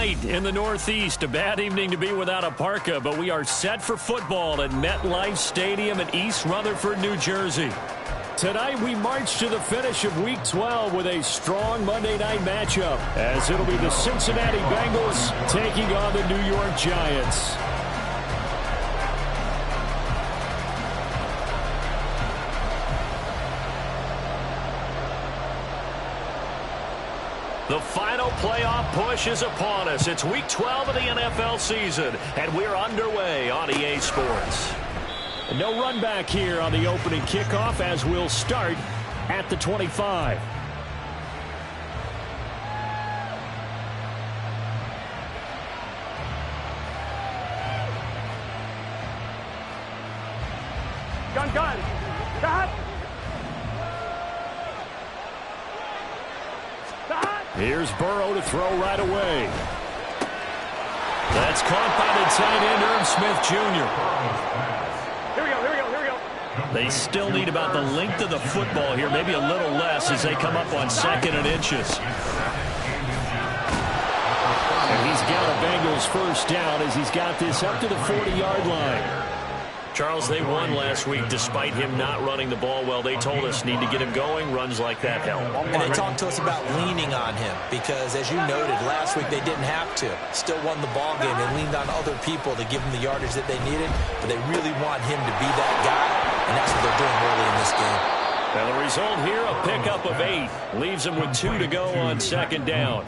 night in the Northeast. A bad evening to be without a parka, but we are set for football at MetLife Stadium in East Rutherford, New Jersey. Tonight we march to the finish of Week 12 with a strong Monday night matchup, as it'll be the Cincinnati Bengals taking on the New York Giants. The final playoff push is upon us. It's Week 12 of the NFL season, and we're underway on EA Sports. No run back here on the opening kickoff, as we'll start at the 25. Gun. Cut. Here's Burrow to throw right away. That's caught by the tight end, Irv Smith Jr. Here we go. They still need about the length of the football here, maybe a little less as they come up on 2nd and inches. And he's got a Bengals first down as he's got this up to the 40-yard line. Charles, they won last week despite him not running the ball well. They told us need to get him going. Runs like that help. And they talked to us about leaning on him because, as you noted, last week they didn't have to. Still won the ball game. They leaned on other people to give them the yardage that they needed, but they really want him to be that guy, and that's what they're doing early in this game. And the result here, a pickup of 8. Leaves them with 2 to go on 2nd down.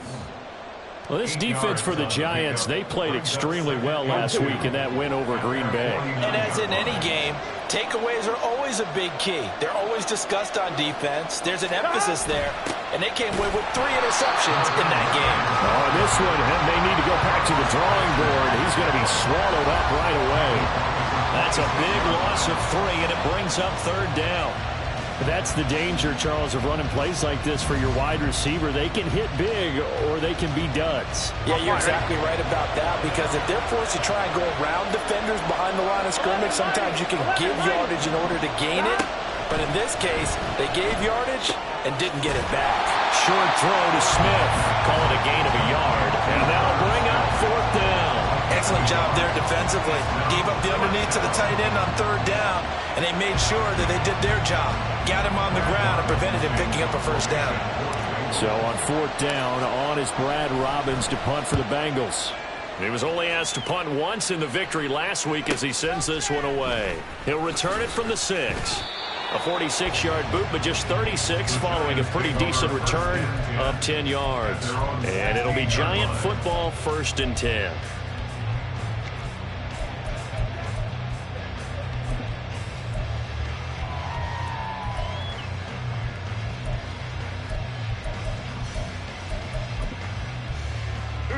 Well, this defense for the Giants, they played extremely well last week in that win over Green Bay. And as in any game, takeaways are always a big key. They're always discussed on defense. There's an emphasis there, and they came away with 3 interceptions in that game. Oh, this one, they need to go back to the drawing board. He's going to be swallowed up right away. That's a big loss of 3, and it brings up 3rd down. That's the danger, Charles, of running plays like this for your wide receiver. They can hit big or they can be duds. Yeah, you're exactly right about that, because if they're forced to try and go around defenders behind the line of scrimmage, sometimes you can give yardage in order to gain it. But in this case, they gave yardage and didn't get it back. Short throw to Smith. Call it a gain of a yard. And that'll bring up 4th down. Excellent job there defensively. Gave up the underneath to the tight end on 3rd down, and they made sure that they did their job. Got him on the ground and prevented him picking up a 1st down. So on 4th down, on is Brad Robbins to punt for the Bengals. He was only asked to punt once in the victory last week as he sends this one away. He'll return it from the 6. A 46-yard boot, but just 36 following a pretty decent return of 10 yards. And it'll be Giant football, 1st and 10.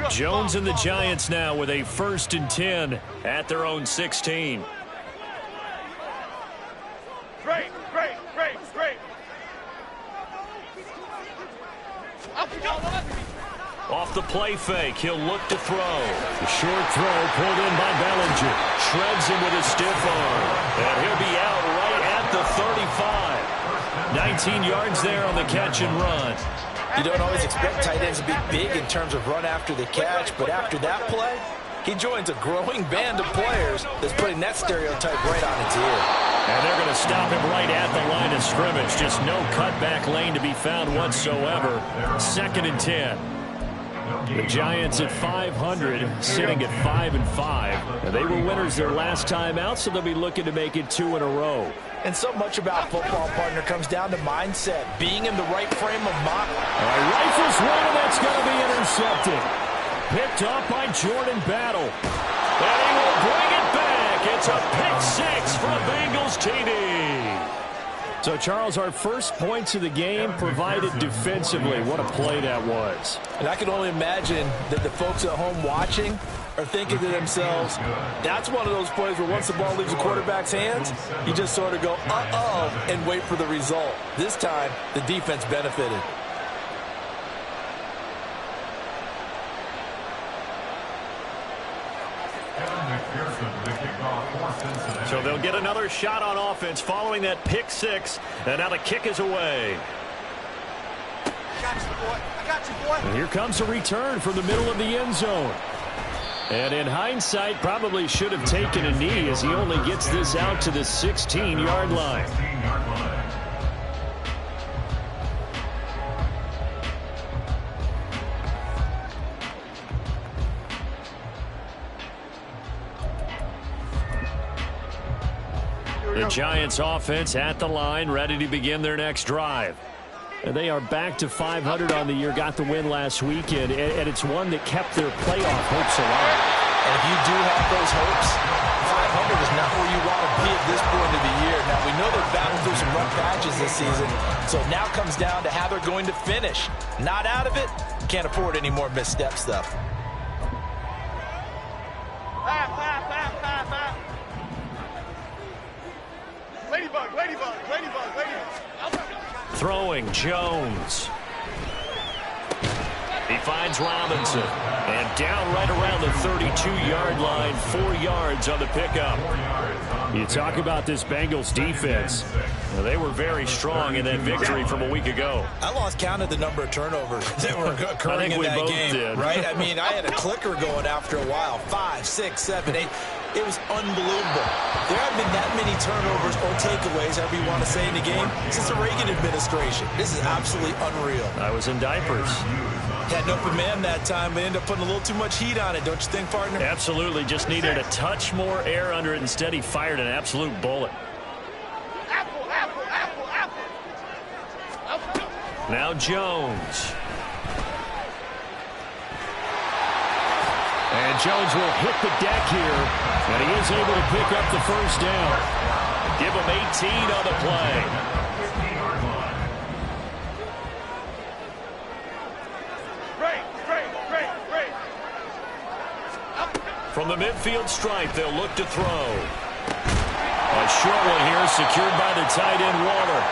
Jones and the Giants now with a 1st and 10 at their own 16. Great. Off the play fake, he'll look to throw. The short throw pulled in by Bellinger. Shreds him with a stiff arm. And he'll be out right at the 35. 19 yards there on the catch and run. You don't always expect tight ends to be big in terms of run after the catch, but after that play, he joins a growing band of players that's putting that stereotype right on its ear. And they're going to stop him right at the line of scrimmage. Just no cutback lane to be found whatsoever. 2nd and 10. The Giants at 500, sitting at 5-5. And they were winners their last time out, so they'll be looking to make it 2 in a row. And so much about football, partner, comes down to mindset, being in the right frame of mind. Rifles one, and that's going to be intercepted. Picked up by Jordan Battle. And he will bring it back. It's a pick 6 for a Bengals TD. So, Charles, our first points of the game provided defensively. What a play that was. And I can only imagine that the folks at home watching are thinking to themselves, that's one of those plays where once the ball leaves the quarterback's hands, you just sort of go, uh-oh, and wait for the result. This time, the defense benefited. So they'll get another shot on offense following that pick 6, and now the kick is away. Gotcha, boy. And here comes a return from the middle of the end zone. And in hindsight, probably should have taken a knee as he only gets this out to the 16-yard line. The Giants offense at the line, ready to begin their next drive. And they are back to 500 on the year, got the win last weekend, and it's one that kept their playoff hopes alive. And if you do have those hopes, 500 is not where you want to be at this point of the year. Now, we know they're battling through some rough patches this season, so it now comes down to how they're going to finish. Not out of it, can't afford any more missteps, though. Ladybug, ladybug, ladybug, ladybug. Throwing Jones. He finds Robinson. And down right around the 32-yard line, 4 yards on the pickup. You talk about this Bengals defense. Well, they were very strong in that victory from a week ago. I lost count of the number of turnovers that were occurring in that game. Did. Right? I mean, I had a clicker going after a while. 5, 6, 7, 8. It was unbelievable. There haven't been that many turnovers or takeaways, however you want to say, in the game since the Reagan administration. This is absolutely unreal. I was in diapers. Had an open man that time, but ended up putting a little too much heat on it, don't you think, partner? Absolutely. Just needed a touch more air under it. Instead, he fired an absolute bullet. Apple, apple, apple, apple. Now Jones. And Jones will hit the deck here, and he is able to pick up the first down. Give him 18 on the play. From the midfield stripe, they'll look to throw. A short one here, secured by the tight end, Waller.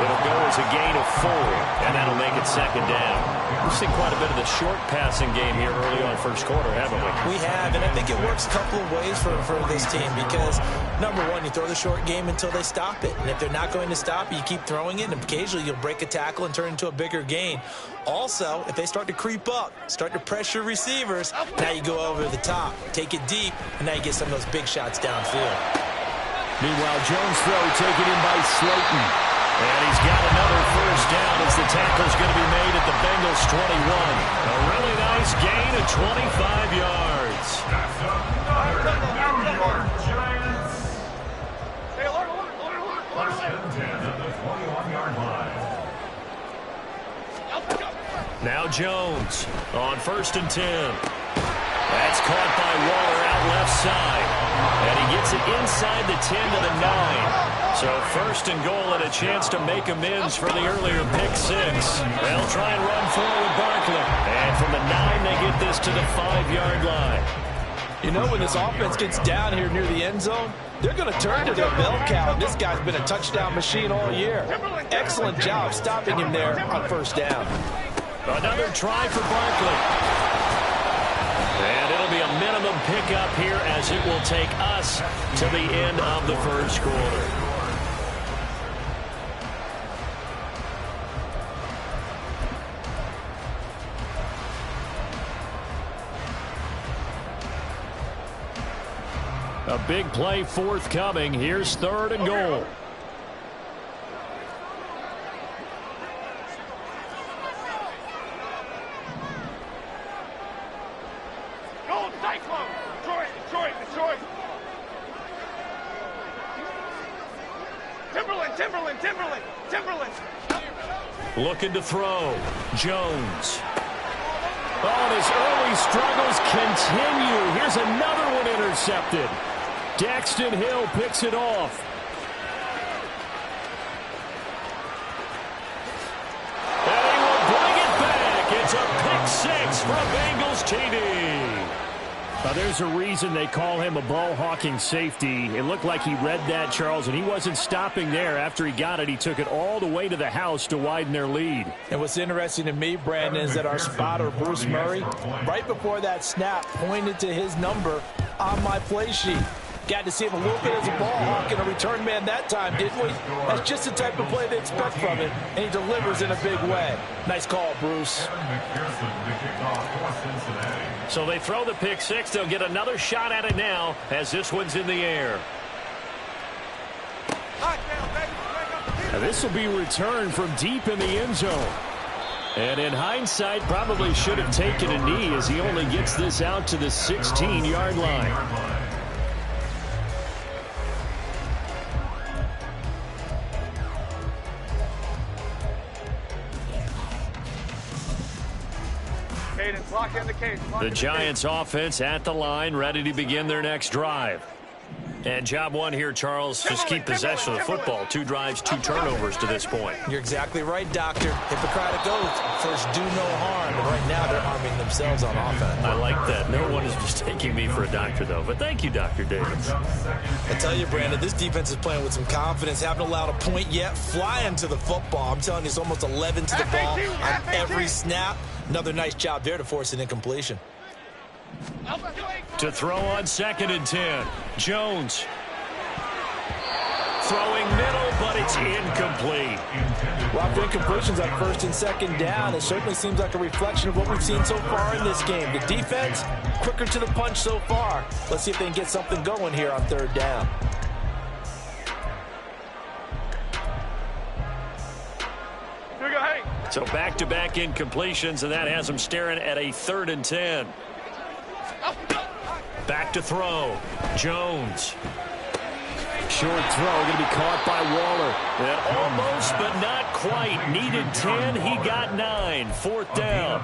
It'll go as a gain of 4, and that'll make it second down. We've seen quite a bit of the short passing game here early on first quarter, haven't we? We have, and I think it works a couple of ways for this team because, number one, you throw the short game until they stop it. And if they're not going to stop it, you keep throwing it, and occasionally you'll break a tackle and turn it into a bigger gain. Also, if they start to creep up, start to pressure receivers, now you go over the top, take it deep, and now you get some of those big shots downfield. Meanwhile, Jones' throw taken in by Slayton. And he's got another first down as the tackle's going to be made at the Bengals 21. A really nice gain of 25 yards. New York Giants. Hey, alert. First and 10 at the 21-yard line. Now Jones on first and 10. That's caught by Waller out left side. And he gets it inside the 10 to the 9. So first and goal and a chance to make amends for the earlier pick 6. They'll try and run forward Barkley. And from the 9, they get this to the 5-yard line. You know, when this offense gets down here near the end zone, they're going to turn to their bell cow. This guy's been a touchdown machine all year. Excellent job stopping him there on first down. Another try for Barkley. And it'll be a minimum pickup here as it will take us to the end of the first quarter. A big play forthcoming. Here's third and goal. Gold Cyclone. Detroit. Timberland. Looking to throw. Jones. Oh, his early struggles continue. Here's another one intercepted. Daxton Hill picks it off. And he will bring it back. It's a pick 6 from Bengals TD. There's a reason they call him a ball-hawking safety. It looked like he read that, Charles, and he wasn't stopping there. After he got it, he took it all the way to the house to widen their lead. And what's interesting to me, Brandon, is that our spotter, Bruce Murray, right before that snap, pointed to his number on my play sheet. Got to see him a little bit as a ball hawk and a return man that time, didn't we? That's just the type of play they expect from him, and he delivers in a big way. Nice call, Bruce. So they throw the pick six. They'll get another shot at it now as this one's in the air. Now this will be returned from deep in the end zone. And in hindsight, probably should have taken a knee as he only gets this out to the 16-yard line. Lock in the cage. The Giants offense at the line, ready to begin their next drive. And job one here, Charles, just keep possession of the football. 2 drives, 2 turnovers to this point. You're exactly right, Doctor. Hippocratic oath. First, do no harm. And right now, they're harming themselves on offense. I like that. No one is mistaking me for a doctor, though. But thank you, Dr. Davis. I tell you, Brandon, this defense is playing with some confidence. Haven't allowed a point yet. Flying to the football. I'm telling you, it's almost 11 to the ball on every snap. Another nice job there to force an incompletion. To throw on 2nd and 10. Jones. Throwing middle, but it's incomplete. Well, after incompletions on 1st and 2nd down, it certainly seems like a reflection of what we've seen so far in this game. The defense, quicker to the punch so far. Let's see if they can get something going here on 3rd down. Here we go, hey. So back-to-back incompletions, and that has them staring at a 3rd and 10. Back to throw. Jones. Short throw, going to be caught by Waller. And almost, but not quite. Needed 10, he got 9. 4th down.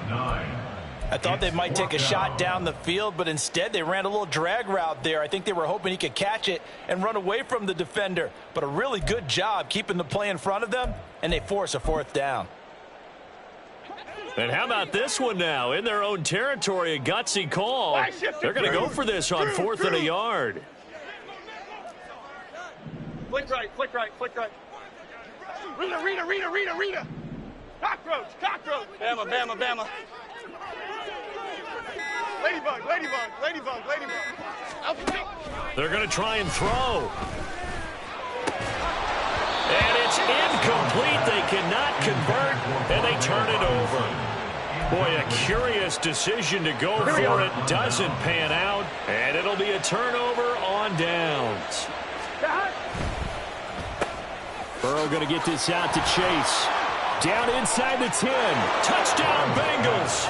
I thought they might take a shot down the field, but instead they ran a little drag route there. I think they were hoping he could catch it and run away from the defender. But a really good job keeping the play in front of them, and they force a 4th down. And how about this one now? In their own territory, a gutsy call. They're going to go for this on 4th and a yard. Flick right, flick right, flick right. Rita. Cockroach. Bama. Ladybug. They're going to try and throw. And it's incomplete. They cannot convert, and they turn it over. Boy, a curious decision to go for it. Doesn't pan out, and it'll be a turnover on downs. Burrow going to get this out to Chase. Down inside the 10. Touchdown, Bengals.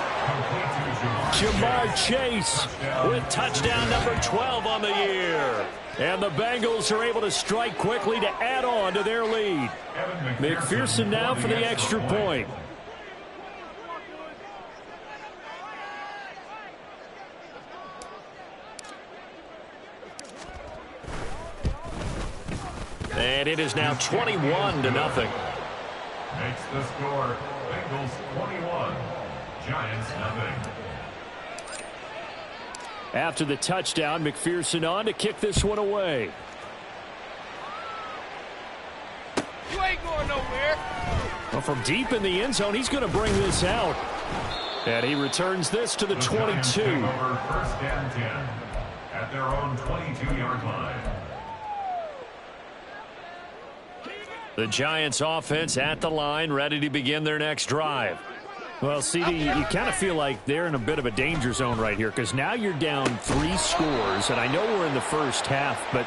Jamar Chase with touchdown number 12 on the year. And the Bengals are able to strike quickly to add on to their lead. McPherson now for the extra point. And it is now 21-0. Makes the score Bengals 21, Giants nothing. After the touchdown, McPherson on to kick this one away. You ain't going nowhere. Well, from deep in the end zone, he's going to bring this out. And he returns this to the 22. 1st and 10 at their own 22-yard line. The Giants offense at the line, ready to begin their next drive. Well, CD, you kind of feel like they're in a bit of a danger zone right here because now you're down 3 scores, and I know we're in the first half, but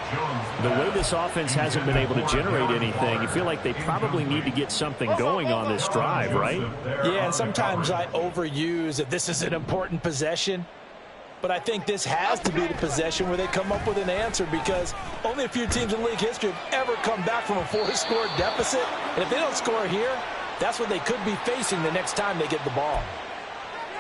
the way this offense hasn't been able to generate anything, you feel like they probably need to get something going on this drive, right? Yeah, and sometimes I overuse that this is an important possession. But I think this has to be the possession where they come up with an answer because only a few teams in league history have ever come back from a 4-score deficit. And if they don't score here, that's what they could be facing the next time they get the ball.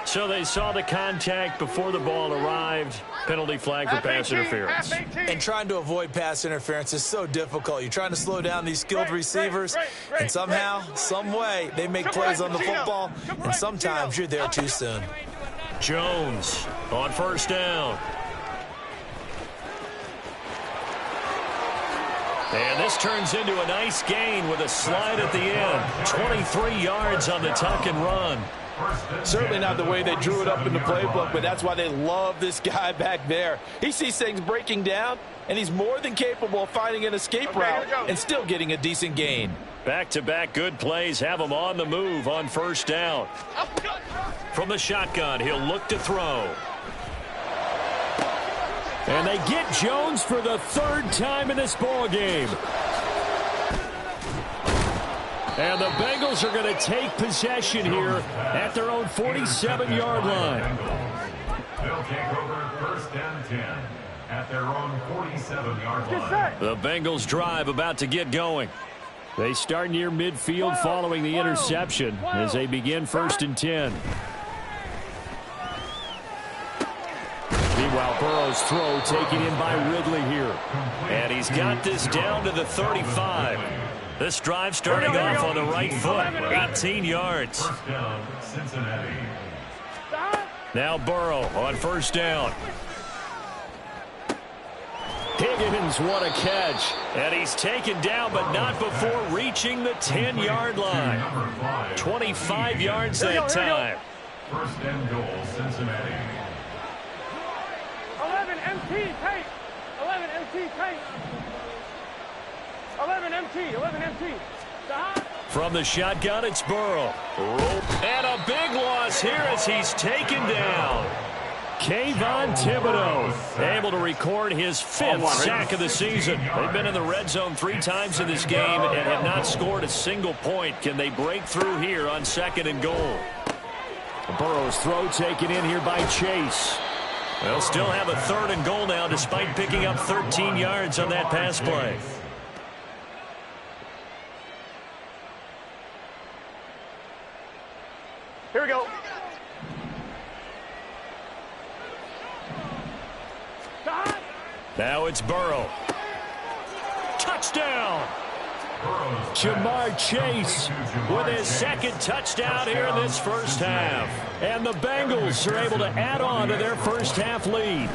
So they saw the contact before the ball arrived. Penalty flag for pass interference. And trying to avoid pass interference is so difficult. You're trying to slow down these skilled receivers, and somehow, some way, they make plays on the football, and sometimes you're there too soon. Jones on 1st down. And this turns into a nice gain with a slide at the end. 23 yards on the tuck and run. Certainly not the way they drew it up in the playbook, but that's why they love this guy back there. He sees things breaking down, and he's more than capable of finding an escape route and still getting a decent gain. Back-to-back good plays have him on the move on first down. From the shotgun, he'll look to throw. And they get Jones for the third time in this ball game. And the Bengals are going to take possession here at their own 47-yard line. They'll take over first and 10 at their own 47-yard line. The Bengals drive about to get going. They start near midfield following the interception as they begin first and 10. Meanwhile, Burrow's throw taken in by Ridley here. And he's got this down to the 35. This drive starting off on the right foot, 18 yards. First down, Cincinnati. Now Burrow on first down. Higgins, what a catch. And he's taken down, but not before reaching the 10-yard line. 25 yards that time. First and goal, Cincinnati. 11 MT, tight. 11 MT, tight. 11 MT. From the shotgun, it's Burrow. And a big loss here as he's taken down. Kayvon Thibodeau able to record his 5th sack of the season. They've been in the red zone 3 times in this game and have not scored a single point. Can they break through here on second and goal? Burrow's throw taken in here by Chase. They'll still have a third and goal now despite picking up 13 yards on that pass play. Here we go. Now it's Burrow. Touchdown! Jamar Chase with his second touchdown here in this first half. And the Bengals are able to add on to their first half lead.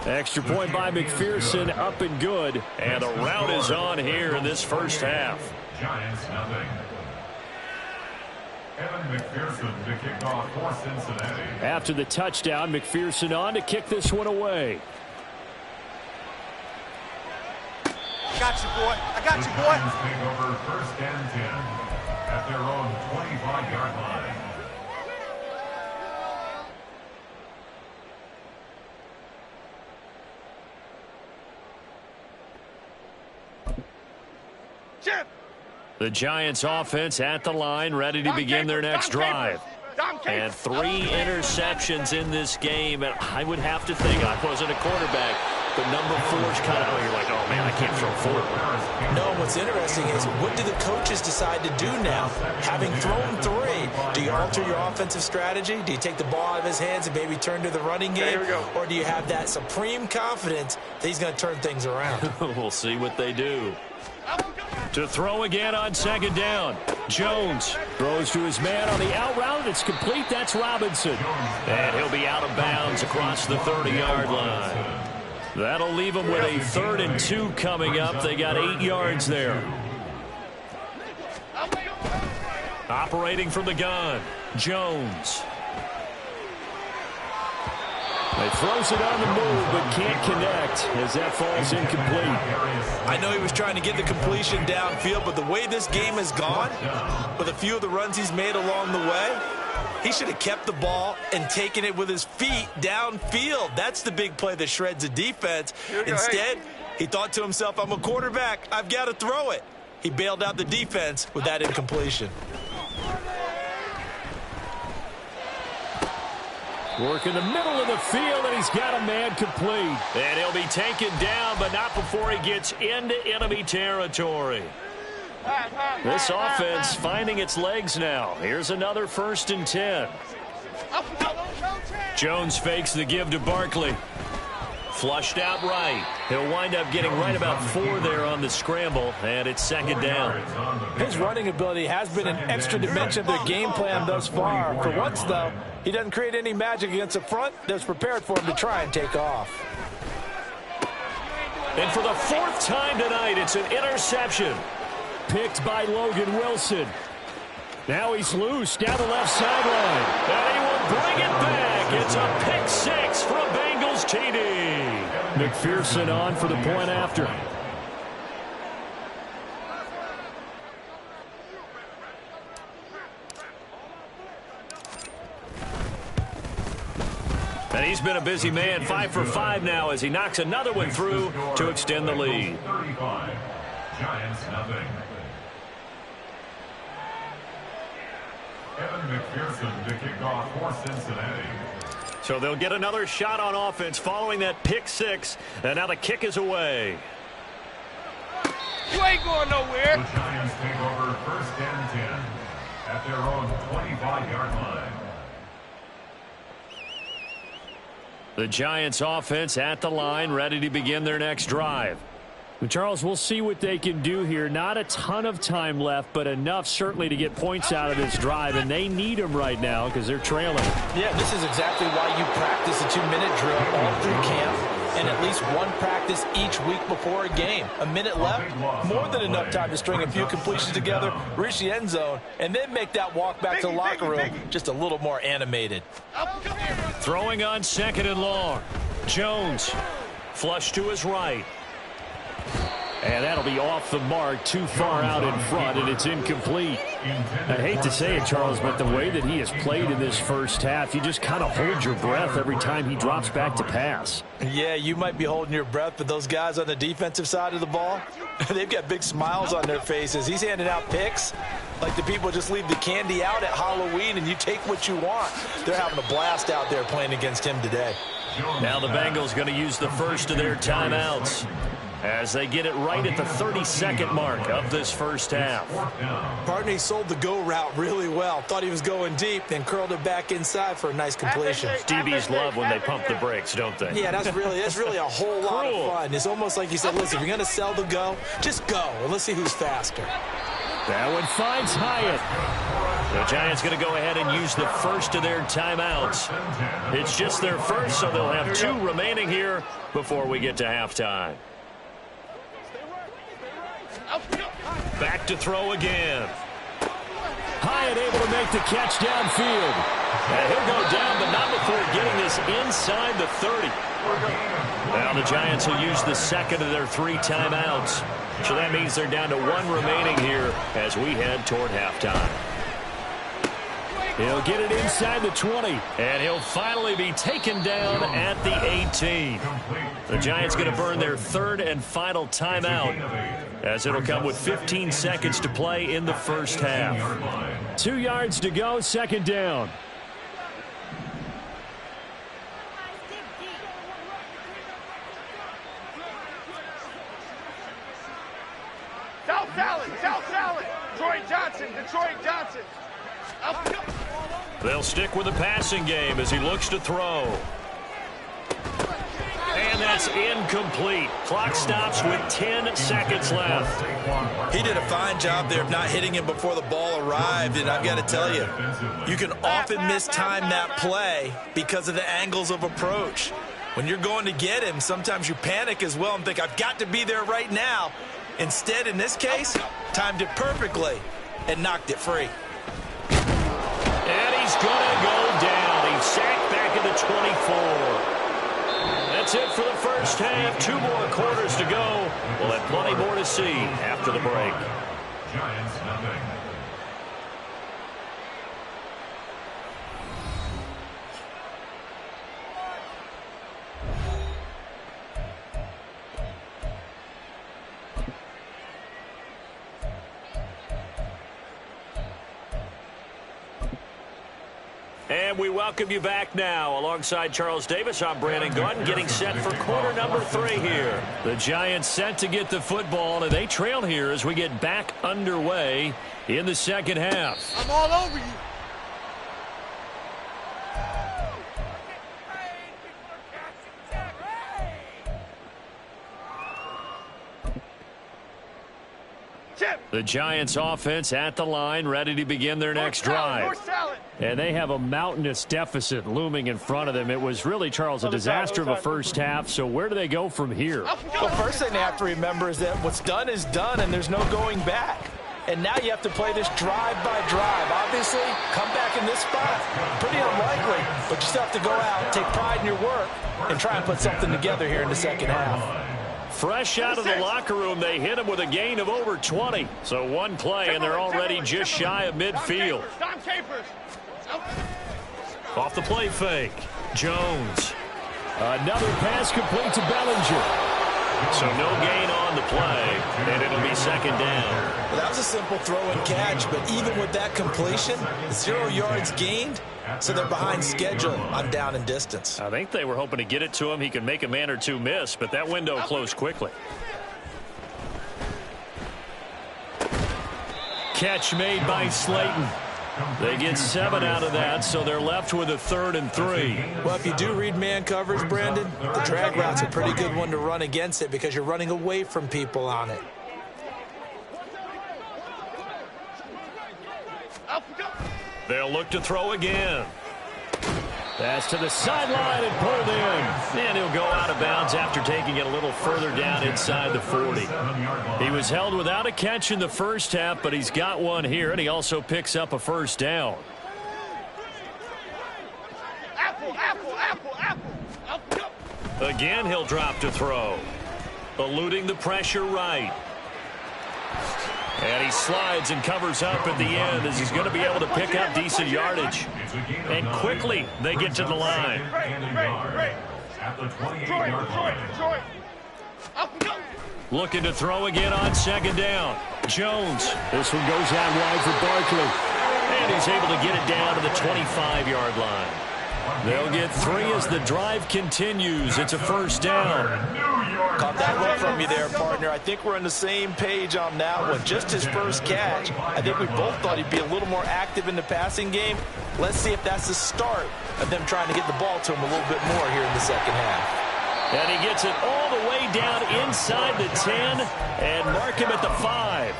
Extra point by McPherson, up and good. And the route is on here in this first half. Giants nothing. Evan McPherson to kick off for Cincinnati. After the touchdown, McPherson on to kick this one away. Got you, boy. I got you, boy. Giants take over first and 10 at their own 25-yard line. Chip. The Giants offense at the line, ready to begin their next drive. And 3 interceptions in this game. And I would have to think, I wasn't a quarterback, but number 4's kind of, you're like, oh man, I can't throw 4. No, what's interesting is what do the coaches decide to do now? Having thrown 3, do you alter your offensive strategy? Do you take the ball out of his hands and maybe turn to the running game? Or do you have that supreme confidence that he's going to turn things around? We'll see what they do. To throw again on second down. Jones throws to his man on the out route. It's complete. That's Robinson. And he'll be out of bounds across the 30-yard line. That'll leave them with a 3rd and 2 coming up. They got 8 yards there. Operating from the gun, Jones. He throws it on the move, but can't connect as that falls incomplete. I know he was trying to get the completion downfield, but the way this game has gone, with a few of the runs he's made along the way, he should have kept the ball and taken it with his feet downfield. That's the big play that shreds the defense. Instead, he thought to himself, I'm a quarterback. I've got to throw it. He bailed out the defense with that incompletion. Work in the middle of the field, and he's got a man complete. And he'll be taken down, but not before he gets into enemy territory. This offense finding its legs now. Here's another 1st and 10. Jones fakes the give to Barkley. Flushed out right. He'll wind up getting right about 4 there on the scramble, and it's second down. His running ability has been an extra dimension of their game plan thus far. For once, though, he doesn't create any magic against the front that's prepared for him to try and take off. And for the 4th time tonight, it's an interception. Picked by Logan Wilson. Now he's loose down the left sideline. And he will bring it back. It's a pick six for a Bengals TD. McPherson on for the point after. And he's been a busy man, 5 for 5 now as he knocks another one through to extend the lead. 35. Giants nothing. Evan McPherson to kick off for Cincinnati. So they'll get another shot on offense following that pick six. And now the kick is away. You ain't going nowhere. The Giants take over first and 10 at their own 25-yard line. The Giants offense at the line, ready to begin their next drive. Well, Charles, we'll see what they can do here. Not a ton of time left, but enough certainly to get points out of this drive, and they need them right now because they're trailing. Yeah, this is exactly why you practice a 2-minute drill all through camp and at least one practice each week before a game. A minute left, more than enough time to string a few completions together, reach the end zone, and then make that walk back to the locker room just a little more animated. Throwing on 2nd and long. Jones, flush to his right. And that'll be off the mark, too far out in front, and it's incomplete. I hate to say it, Charles, but the way that he has played in this first half, you just kind of hold your breath every time he drops back to pass. Yeah, you might be holding your breath, but those guys on the defensive side of the ball, they've got big smiles on their faces. He's handing out picks like the people just leave the candy out at Halloween and you take what you want. They're having a blast out there playing against him today. Now the Bengals going to use the first of their timeouts as they get it right at the 32nd mark of this first half. Partner, he sold the go route really well. Thought he was going deep, then curled it back inside for a nice completion. DBs love when they pump the brakes, don't they? Yeah, that's really a whole lot of fun. It's almost like you said, listen, if you're going to sell the go, just go, and let's see who's faster. That one finds Hyatt. The Giants going to go ahead and use the first of their timeouts. It's just their first, so they'll have 2 remaining here before we get to halftime. Back to throw again. Hyatt able to make the catch downfield. And he'll go down, but not before getting this inside the 30. Now the Giants will use the second of their 3 timeouts. So that means they're down to 1 remaining here as we head toward halftime. He'll get it inside the 20, and he'll finally be taken down at the 18. The Giants going to burn their 3rd and final timeout as it'll come with 15 seconds to play in the first half. 2 yards to go, 2nd down. South Salad. Detroit Johnson. They'll stick with the passing game as he looks to throw. And that's incomplete. Clock stops with 10 seconds left. He did a fine job there of not hitting him before the ball arrived, and I've got to tell you, you can often mistime that play because of the angles of approach. When you're going to get him, sometimes you panic as well and think, I've got to be there right now. Instead, in this case, timed it perfectly and knocked it free. And he's going to go down. He's sacked back at the 24. That's it for the first half. 2 more quarters to go. We'll have plenty more to see after the break. Giants nothing. And we welcome you back now. Alongside Charles Davis, I'm Brandon Gordon, getting set for quarter number 3 here. The Giants set to get the football, and they trail here as we get back underway in the second half. I'm all over you. The Giants offense at the line, ready to begin their next drive. And they have a mountainous deficit looming in front of them. It was really, Charles, a disaster of a first half. So where do they go from here? Well, first thing they have to remember is that what's done is done, and there's no going back. and now you have to play this drive by drive. Obviously, come back in this spot, pretty unlikely, but you still have to go out, take pride in your work, and try and put something together here in the second half. Fresh out of the locker room, they hit him with a gain of over 20. So one play, and they're already just shy of midfield. Off the play fake, Jones. Another pass complete to Bellinger. So no gain on the play, and it'll be second down. Well, that was a simple throw and catch, but even with that completion, 0 yards gained, so they're behind schedule on down and distance. I think they were hoping to get it to him. He could make a man or two miss, but that window closed quickly. Catch made by Slayton. They get 7 out of that, so they're left with a 3rd and 3. Well, if you do read man coverage, Brandon, the drag route's a pretty good one to run against it because you're running away from people on it. They'll look to throw again. Pass to the sideline and pulled in. And he'll go out of bounds after taking it a little further down inside the 40. He was held without a catch in the first half, but he's got one here, and he also picks up a first down. Again, he'll drop to throw. Eluding the pressure right. And he slides and covers up at the end as he's going to be able to pick up decent yardage. And quickly, they get to the line. Looking to throw again on second down. Jones. This one goes out wide for Barkley. And he's able to get it down to the 25-yard line. They'll get 3 as the drive continues. It's a first down. Caught that look from you there, partner. I think we're on the same page on that one. Just his first catch. I think we both thought he'd be a little more active in the passing game. Let's see if that's the start of them trying to get the ball to him a little bit more here in the second half. And he gets it all the way down inside the 10 and mark him at the 5.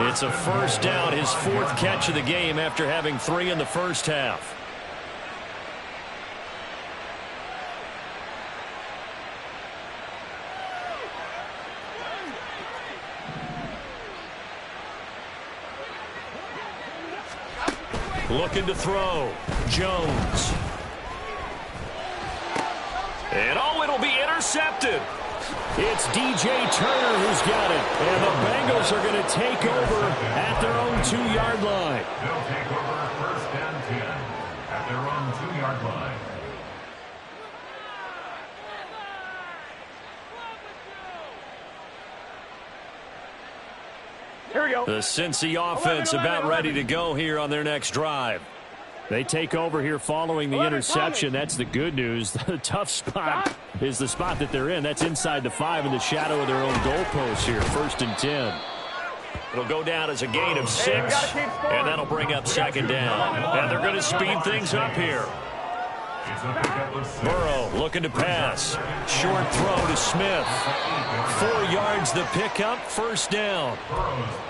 It's a first down, his 4th catch of the game after having 3 in the first half. Looking to throw. Jones. And it'll be intercepted. It's DJ Turner who's got it. And the Bengals are going to take over at their own 2-yard line. They'll take over first and 10 at their own 2-yard line. Here we go. The Cincy offense about ready to go here on their next drive. They take over here following the interception. That's the good news. The tough spot is the spot that they're in. That's inside the 5 in the shadow of their own goalpost here. 1st and 10. It'll go down as a gain of 6, and that'll bring up second down. And they're going to speed things up here. Burrow looking to pass. Short throw to Smith. 4 yards the pickup, first down.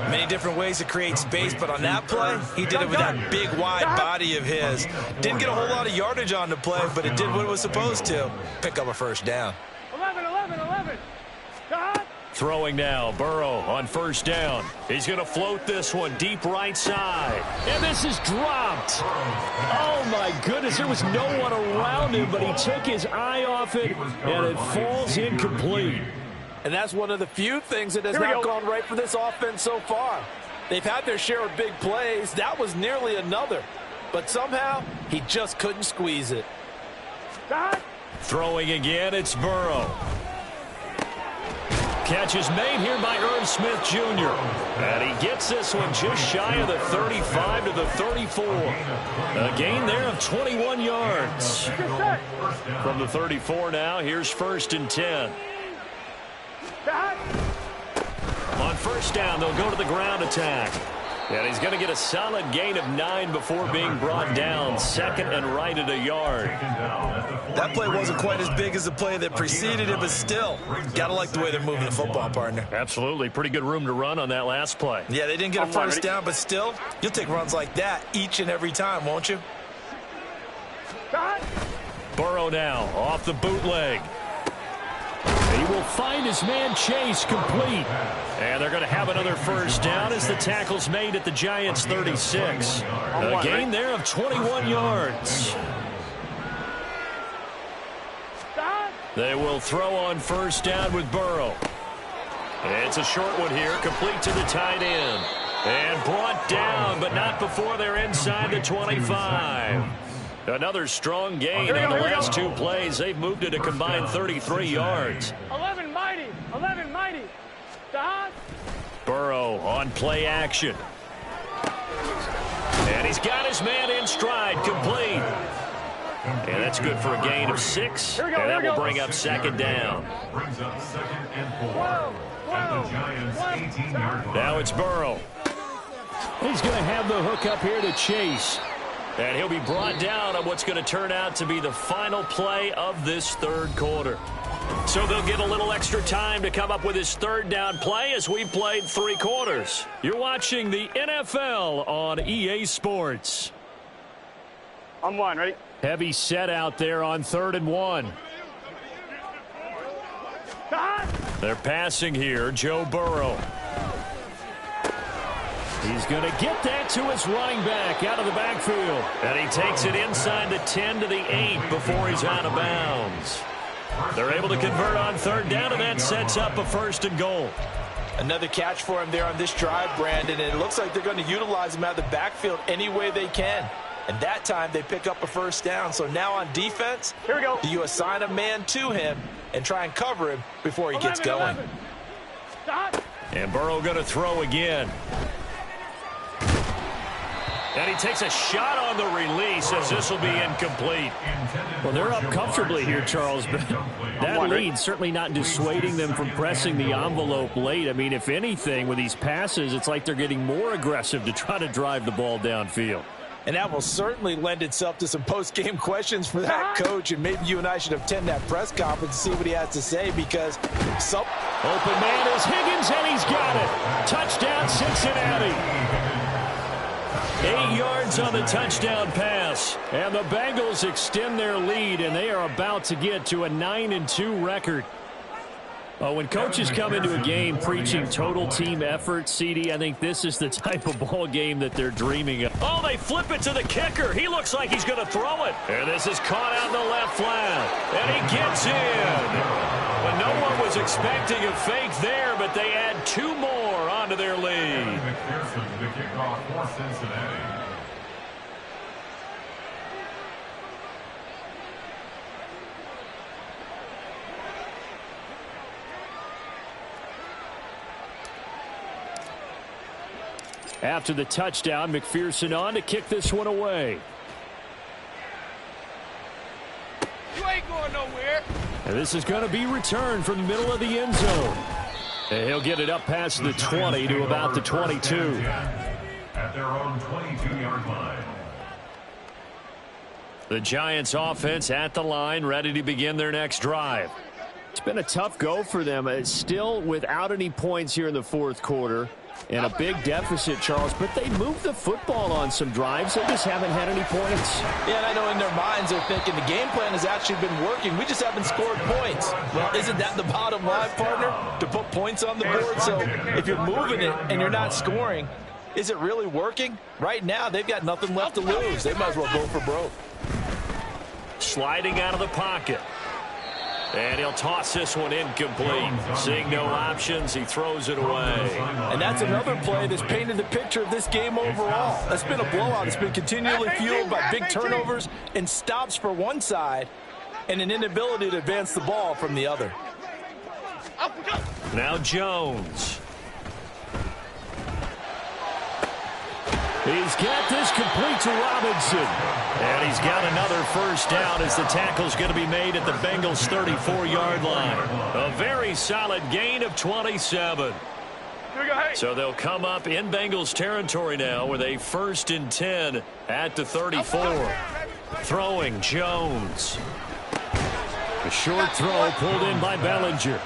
Many different ways to create space, but on that play, he did it with that big, wide body of his. Didn't get a whole lot of yardage on the play, but it did what it was supposed to. Pick up a first down. 11. Throwing now, Burrow on first down. He's going to float this one deep right side. And this is dropped. Oh, my goodness. There was no one around him, but he took his eye off it, and it falls incomplete. And that's one of the few things that has not gone right for this offense so far. They've had their share of big plays. That was nearly another. But somehow, he just couldn't squeeze it. Throwing again, it's Burrow. Catch is made here by Irv Smith Jr. And he gets this one just shy of the 35 to the 34. A gain there of 21 yards. From the 34 now, here's 1st and 10. On first down, they'll go to the ground attack. And he's going to get a solid gain of 9 before being brought down. 2nd and right at a yard. That play wasn't quite as big as the play that preceded it, but still, got to like the way they're moving the football, partner. Absolutely. Pretty good room to run on that last play. Yeah, they didn't get a first down, but still, you'll take runs like that each and every time, won't you? Burrow now off the bootleg. He will find his man Chase complete. And they're going to have another first down as the tackle's made at the Giants' 36. A gain there of 21 yards. They will throw on first down with Burrow. It's a short one here, complete to the tight end. And brought down, but not before they're inside the 25. Another strong gain on the last two plays. They've moved it a combined 33 yards. 11 mighty. 11 mighty. Burrow on play action. And he's got his man in stride, complete. And that's good for a gain of 6. And that will bring up second down. Brings up 2nd and 4 at the Giants' 18-yard line. Now it's Burrow. He's going to have the hook up here to Chase. And he'll be brought down on what's going to turn out to be the final play of this third quarter. So they'll get a little extra time to come up with his third down play as we've played 3 quarters. You're watching the NFL on EA Sports. I'm one, ready? Heavy set out there on 3rd and 1. They're passing here, Joe Burrow. He's going to get that to his running back out of the backfield. And he takes it inside the 10 to the 8 before he's out of bounds. They're able to convert on 3rd down, and that sets up a 1st and goal. Another catch for him there on this drive, Brandon, and it looks like they're going to utilize him out of the backfield any way they can. And that time they pick up a 1st down. So now on defense, here we go. Do you assign a man to him and try and cover him before he gets going? 11. And Burrow going to throw again. And he takes a shot on the release as this will be incomplete. Well, they're up comfortably here, Charles, but that lead certainly not dissuading them from pressing the envelope late. I mean, if anything, with these passes, it's like they're getting more aggressive to try to drive the ball downfield. And that will certainly lend itself to some post-game questions for that coach, and maybe you and I should attend that press conference to see what he has to say, because open man is Higgins, and he's got it. Touchdown, Cincinnati. 8 yards on the touchdown pass. And the Bengals extend their lead, and they are about to get to a 9-2 record. When coaches come into a game preaching total team effort, CD, I think this is the type of ball game that they're dreaming of. Oh, they flip it to the kicker. He looks like he's going to throw it. And this is caught out in the left flat. And he gets in. But no one was expecting a fake there, but they add 2 more onto their lead. McPherson, the kickoff for Cincinnati. After the touchdown, McPherson on to kick this one away. You ain't going nowhere. And this is going to be returned from the middle of the end zone. And he'll get it up past the 20 to about the 22. At their own 22-yard line. The Giants offense at the line, ready to begin their next drive. It's been a tough go for them. It's still without any points here in the 4th quarter. And a big deficit, Charles, but they moved the football on some drives. They just haven't had any points. Yeah, and I know in their minds they're thinking the game plan has actually been working. We just haven't scored points. Well, isn't that the bottom line, partner? To put points on the board? So if you're moving it and you're not scoring, is it really working? Right now, they've got nothing left to lose. They might as well go for broke. Sliding out of the pocket. And he'll toss this one incomplete. Seeing no options, he throws it away. And that's another play that's painted the picture of this game overall. That's been a blowout. It's been continually fueled by big turnovers and stops for one side and an inability to advance the ball from the other. Now Jones. He's got this complete to Robinson. And he's got another first down as the tackle's going to be made at the Bengals' 34-yard line. A very solid gain of 27. So they'll come up in Bengals territory now with a 1st and 10 at the 34. Throwing Jones. A short throw pulled in by Bellinger.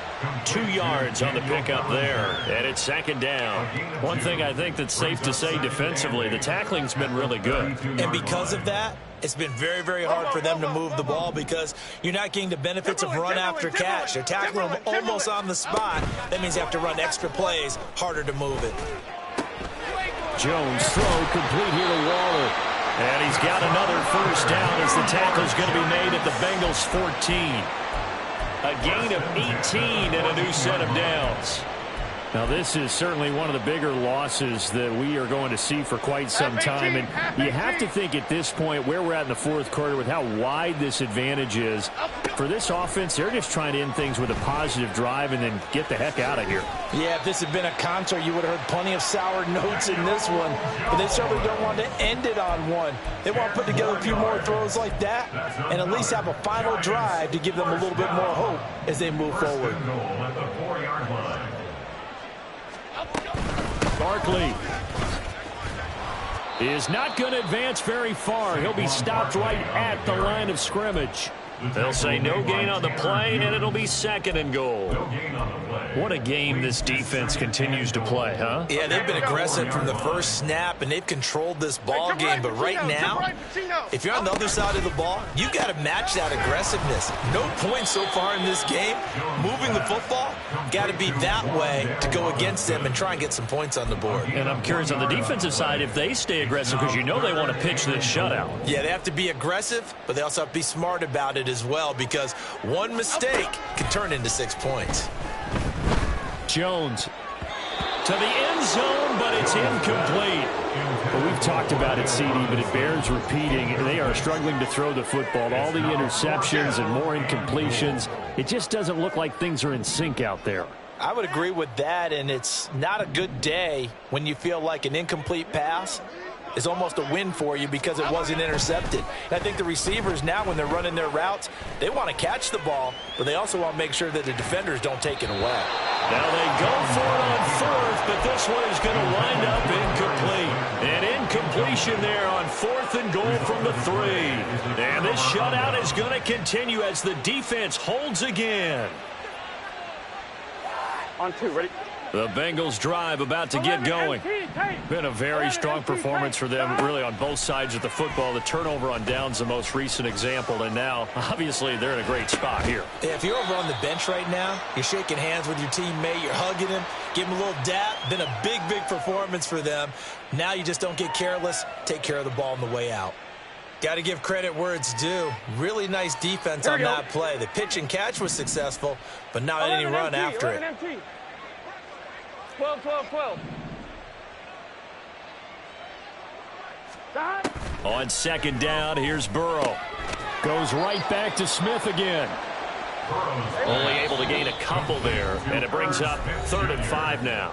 2 yards on the pickup there. And it's 2nd down. One thing I think that's safe to say defensively, the tackling's been really good. And because of that, It's been very, very hard for them to move the ball because you're not getting the benefits of run after catch. They're tackling them almost on the spot. That means you have to run extra plays, harder to move it. Jones throw complete here to Waller. And he's got another first down as the tackle's going to be made at the Bengals 14. A gain of 18 and a new set of downs. Now, this is certainly one of the bigger losses that we are going to see for quite some time. And you have to think at this point where we're at in the fourth quarter with how wide this advantage is. For this offense, they're just trying to end things with a positive drive and then get the heck out of here. Yeah, if this had been a concert, you would have heard plenty of sour notes in this one. But they certainly don't want to end it on one. They want to put together a few more throws like that and at least have a final drive to give them a little bit more hope as they move forward. Barkley is not going to advance very far. He'll be stopped right at the line of scrimmage. They'll say no gain on the play, and it'll be 2nd and goal. What a game this defense continues to play, huh? Yeah, they've been aggressive from the first snap, and they've controlled this ball game. But right now, if you're on the other side of the ball, you've got to match that aggressiveness. No points so far in this game. Moving the football, got to be that way to go against them and try and get some points on the board. And I'm curious on the defensive side if they stay aggressive because you know they want to pitch this shutout. Yeah, they have to be aggressive, but they also have to be smart about it as well because one mistake can turn into 6 points. Jones to the end zone, but it's incomplete. Well, we've talked about it, CD, but it bears repeating. They are struggling to throw the football. All the interceptions and more incompletions. It just doesn't look like things are in sync out there. I would agree with that, and it's not a good day when you feel like an incomplete pass is almost a win for you because it wasn't intercepted. And I think the receivers now, when they're running their routes, they want to catch the ball, but they also want to make sure that the defenders don't take it away. Now they go for it on 4th, but this one is going to wind up incomplete. An incompletion there on 4th and goal from the 3. And this shutout is going to continue as the defense holds again. On 2, ready? The Bengals drive about to get going. Been a very strong performance for them, really, on both sides of the football. The turnover on downs, the most recent example, and now, obviously, they're in a great spot here. Yeah, if you're over on the bench right now, you're shaking hands with your teammate, you're hugging him, give him a little dap. Been a big, big performance for them. Now you just don't get careless. Take care of the ball on the way out. Got to give credit where it's due. Really nice defense on that play. The pitch and catch was successful, but not any run after it. 12, 12, 12. On 2nd down, here's Burrow. Goes right back to Smith again. Only able to gain a couple there, and it brings up 3rd and 5 now.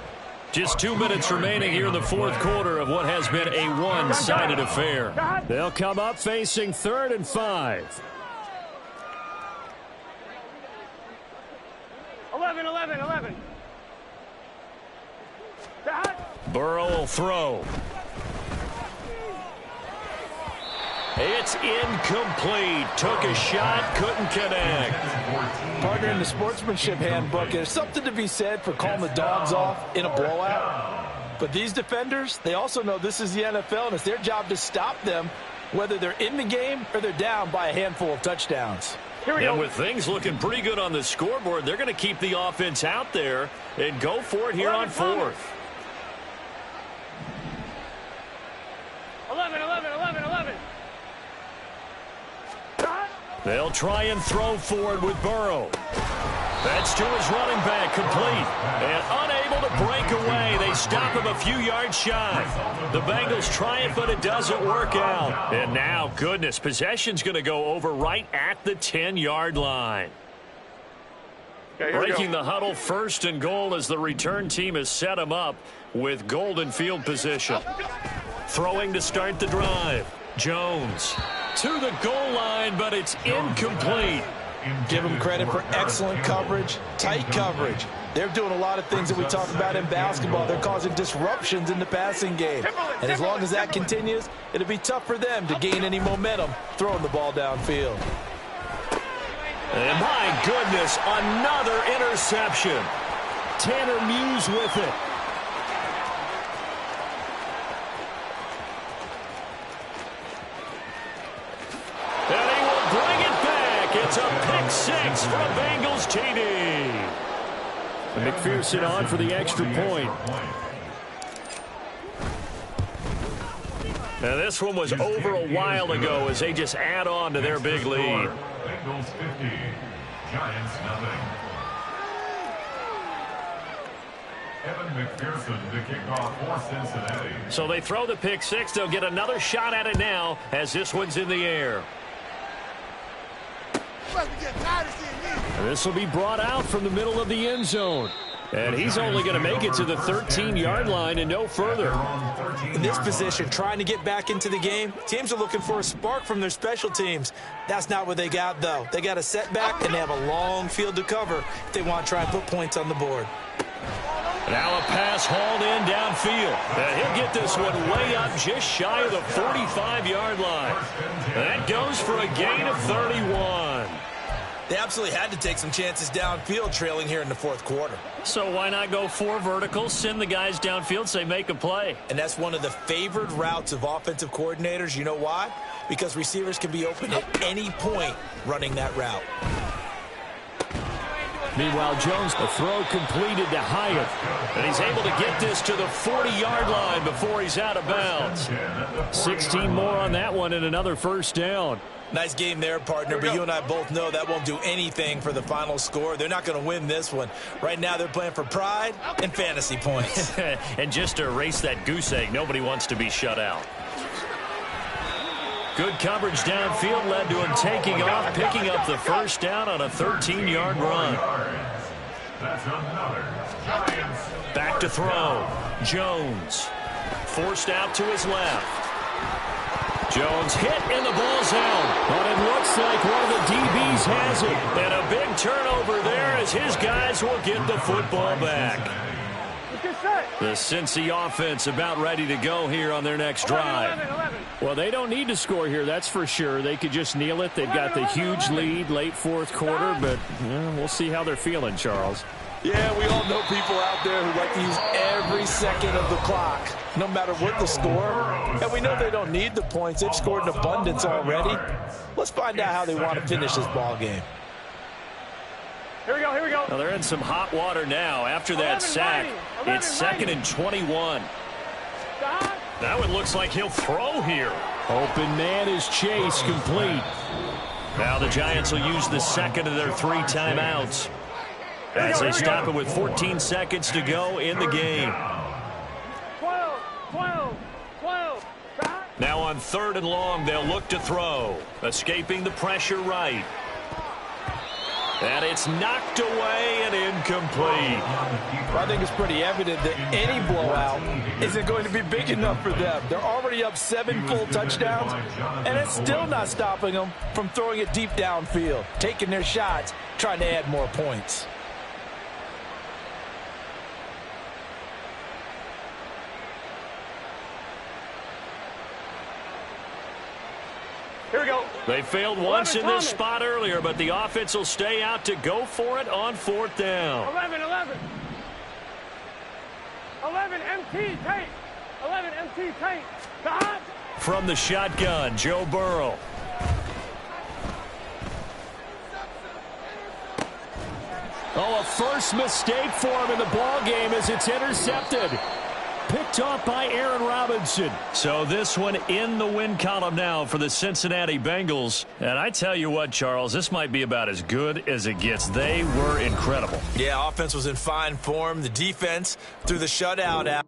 Just 2 minutes remaining here in the fourth quarter of what has been a one-sided affair. They'll come up facing 3rd and 5. 11. Burrow will throw. It's incomplete. Took a shot, couldn't connect. Partner, in the sportsmanship handbook, there's something to be said for calling the dogs off in a blowout. But these defenders, they also know this is the NFL, and it's their job to stop them, whether they're in the game or they're down by a handful of touchdowns. And with things looking pretty good on the scoreboard, they're going to keep the offense out there and go for it here on 4th. 11. They'll try and throw forward with Burrow. That's to his running back, complete. And unable to break away. They stop him a few yards shy. The Bengals try it, but it doesn't work out. And now, goodness, possession's going to go over right at the 10-yard line. Breaking the huddle, 1st and goal as the return team has set him up with golden field position. Throwing to start the drive. Jones to the goal line, but it's incomplete. Give them credit for excellent coverage, tight coverage. They're doing a lot of things that we talk about in basketball. They're causing disruptions in the passing game. And as long as that continues, it'll be tough for them to gain any momentum throwing the ball downfield. And my goodness, another interception. Tanner Muse with it. It's a pick six for a Bengals TD. And McPherson on for the extra point. Now this one was over a while ago as they just add on to their big lead. Bengals 50, Giants nothing. Evan McPherson to kick off for Cincinnati. So they throw the pick six. They'll get another shot at it now as this one's in the air. This will be brought out from the middle of the end zone. And he's only going to make it to the 13-yard line and no further. In this position, trying to get back into the game, teams are looking for a spark from their special teams. That's not what they got, though. They got a setback, and they have a long field to cover if they want to try and put points on the board. Now a pass hauled in downfield. And he'll get this one way up just shy of the 45-yard line. That goes for a gain of 31. They absolutely had to take some chances downfield trailing here in the fourth quarter. So why not go 4 verticals, send the guys downfield, say make a play? And that's one of the favored routes of offensive coordinators. You know why? Because receivers can be open at any point running that route. Meanwhile, Jones, a throw completed to Hyatt. And he's able to get this to the 40-yard line before he's out of bounds. 16 more on that one and another first down. Nice game there, partner, but you and I both know that won't do anything for the final score. They're not going to win this one. Right now, they're playing for pride and fantasy points. And just to erase that goose egg, nobody wants to be shut out. Good coverage downfield led to him taking off, picking up the first down on a 13-yard run. Back to throw. Jones. Forced out to his left. Jones hit and the ball's out. But it looks like one of the DBs has it. And a big turnover there as his guys will get the football back. The Cincy offense about ready to go here on their next drive. Well, they don't need to score here, that's for sure. They could just kneel it. They've got the huge lead late fourth quarter, but we'll see how they're feeling, Charles. Yeah, we all know people out there who like to use every second of the clock, no matter what the score. And we know they don't need the points. They've scored in abundance already. Let's find out how they want to finish this ball game. Here we go, here we go. Well, they're in some hot water now after that sack. It's 2nd and 21. Now it looks like he'll throw here. Open man is Chase, complete. Now the Giants will use the second of their 3 timeouts as they stop it with 14 seconds to go in the game. 12, 12, 12. Now on 3rd and long, they'll look to throw. Escaping the pressure right. And it's knocked away and incomplete. Well, I think it's pretty evident that any blowout isn't going to be big enough for them. They're already up 7 full touchdowns, and it's still not stopping them from throwing it deep downfield, taking their shots, trying to add more points. Here we go. They failed once in this spot earlier, but the offense will stay out to go for it on 4th down. 11, 11. 11, MT, tape. 11, MT, tape. Stop. From the shotgun, Joe Burrow. Oh, a first mistake for him in the ball game as it's intercepted. Picked off by Aaron Robinson. So this one in the win column now for the Cincinnati Bengals. And I tell you what, Charles, this might be about as good as it gets. They were incredible. Yeah, offense was in fine form. The defense threw the shutout out.